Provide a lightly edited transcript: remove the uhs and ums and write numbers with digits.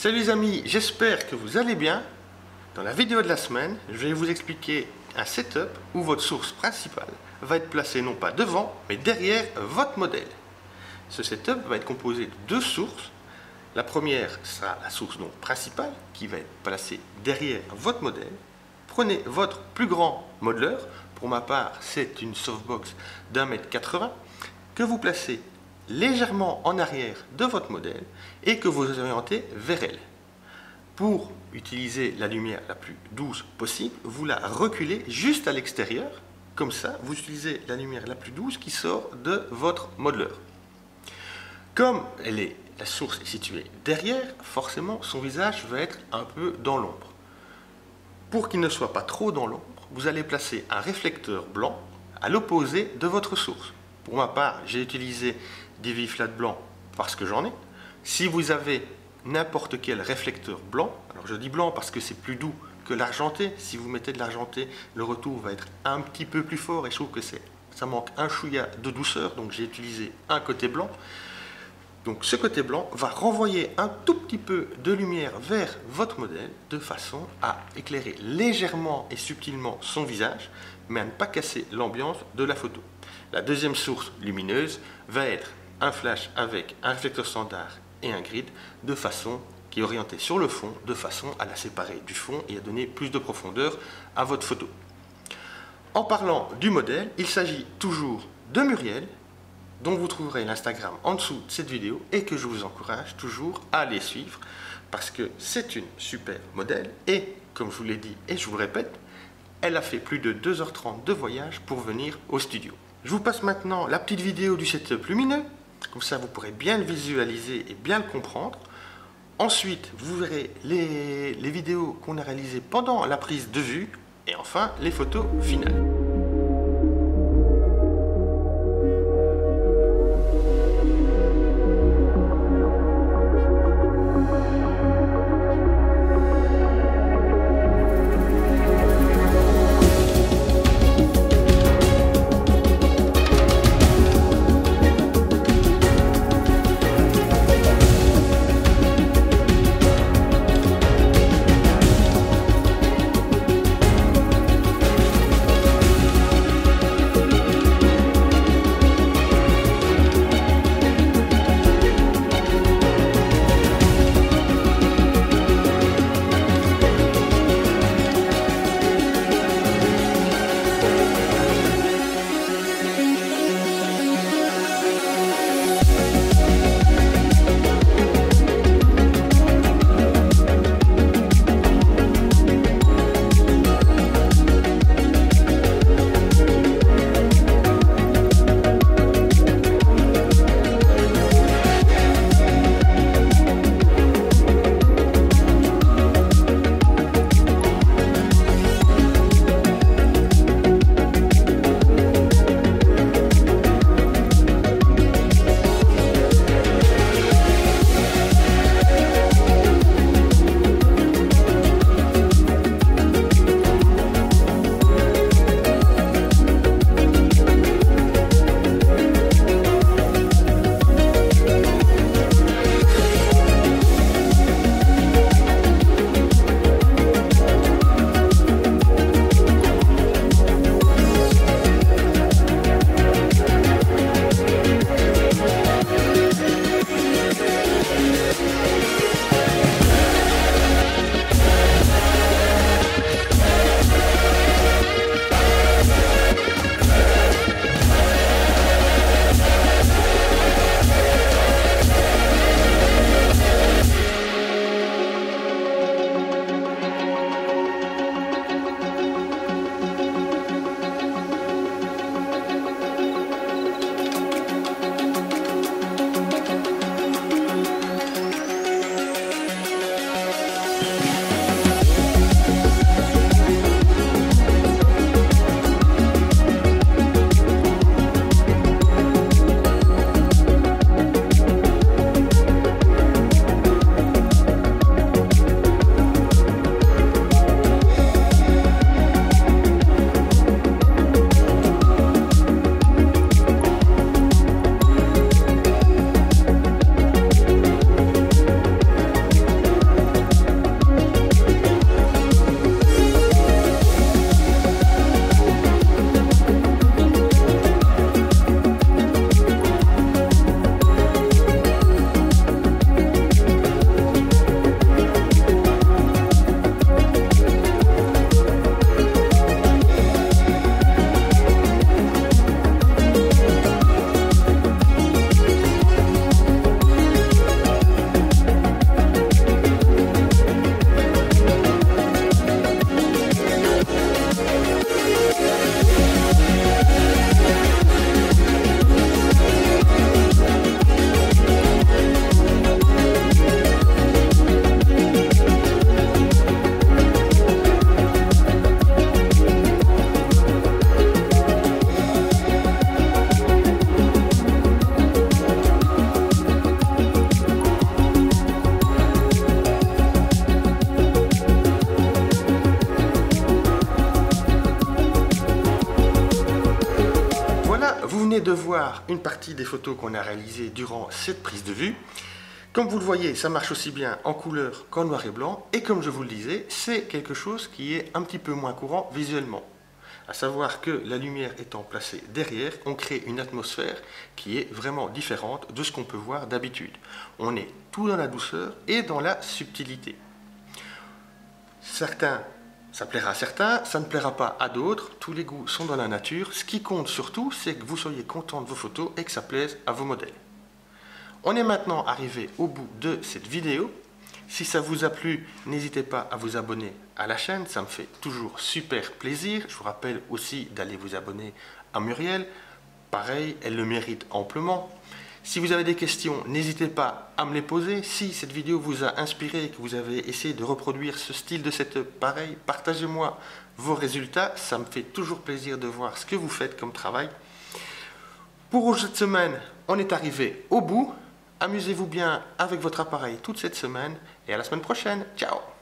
Salut les amis, j'espère que vous allez bien. Dans la vidéo de la semaine, je vais vous expliquer un setup où votre source principale va être placée non pas devant, mais derrière votre modèle. Ce setup va être composé de deux sources. La première sera la source donc principale qui va être placée derrière votre modèle. Prenez votre plus grand modeleur, pour ma part c'est une softbox d'1,80 m, que vous placez légèrement en arrière de votre modèle et que vous orientez vers elle. Pour utiliser la lumière la plus douce possible, vous la reculez juste à l'extérieur, comme ça vous utilisez la lumière la plus douce qui sort de votre modeleur. Comme la source est située derrière, forcément son visage va être un peu dans l'ombre. Pour qu'il ne soit pas trop dans l'ombre, vous allez placer un réflecteur blanc à l'opposé de votre source. Pour ma part, j'ai utilisé des vis-flat blancs parce que j'en ai. Si vous avez n'importe quel réflecteur blanc, alors je dis blanc parce que c'est plus doux que l'argenté. Si vous mettez de l'argenté, le retour va être un petit peu plus fort et je trouve que ça manque un chouïa de douceur, donc j'ai utilisé un côté blanc. Donc ce côté blanc va renvoyer un tout petit peu de lumière vers votre modèle de façon à éclairer légèrement et subtilement son visage, mais à ne pas casser l'ambiance de la photo. La deuxième source lumineuse va être un flash avec un réflecteur standard et un grid de façon qui est orienté sur le fond, de façon à la séparer du fond et à donner plus de profondeur à votre photo. En parlant du modèle, il s'agit toujours de Muriel, dont vous trouverez l'Instagram en dessous de cette vidéo et que je vous encourage toujours à aller suivre parce que c'est une super modèle et, comme je vous l'ai dit et je vous le répète, elle a fait plus de 2h30 de voyage pour venir au studio. Je vous passe maintenant la petite vidéo du setup lumineux, comme ça vous pourrez bien le visualiser et bien le comprendre. Ensuite, vous verrez les vidéos qu'on a réalisées pendant la prise de vue et enfin les photos finales. vous venez de voir une partie des photos qu'on a réalisées durant cette prise de vue. Comme vous le voyez, ça marche aussi bien en couleur qu'en noir et blanc. Et comme je vous le disais, c'est quelque chose qui est un petit peu moins courant visuellement. À savoir que la lumière étant placée derrière, on crée une atmosphère qui est vraiment différente de ce qu'on peut voir d'habitude. On est tout dans la douceur et dans la subtilité. Ça plaira à certains, ça ne plaira pas à d'autres. Tous les goûts sont dans la nature. Ce qui compte surtout, c'est que vous soyez content de vos photos et que ça plaise à vos modèles. On est maintenant arrivé au bout de cette vidéo. Si ça vous a plu, n'hésitez pas à vous abonner à la chaîne, ça me fait toujours super plaisir. Je vous rappelle aussi d'aller vous abonner à Muriel. Pareil, elle le mérite amplement. Si vous avez des questions, n'hésitez pas à me les poser. Si cette vidéo vous a inspiré et que vous avez essayé de reproduire ce style de setup, pareil, partagez-moi vos résultats. Ça me fait toujours plaisir de voir ce que vous faites comme travail. Pour cette semaine, on est arrivé au bout. Amusez-vous bien avec votre appareil toute cette semaine et à la semaine prochaine. Ciao!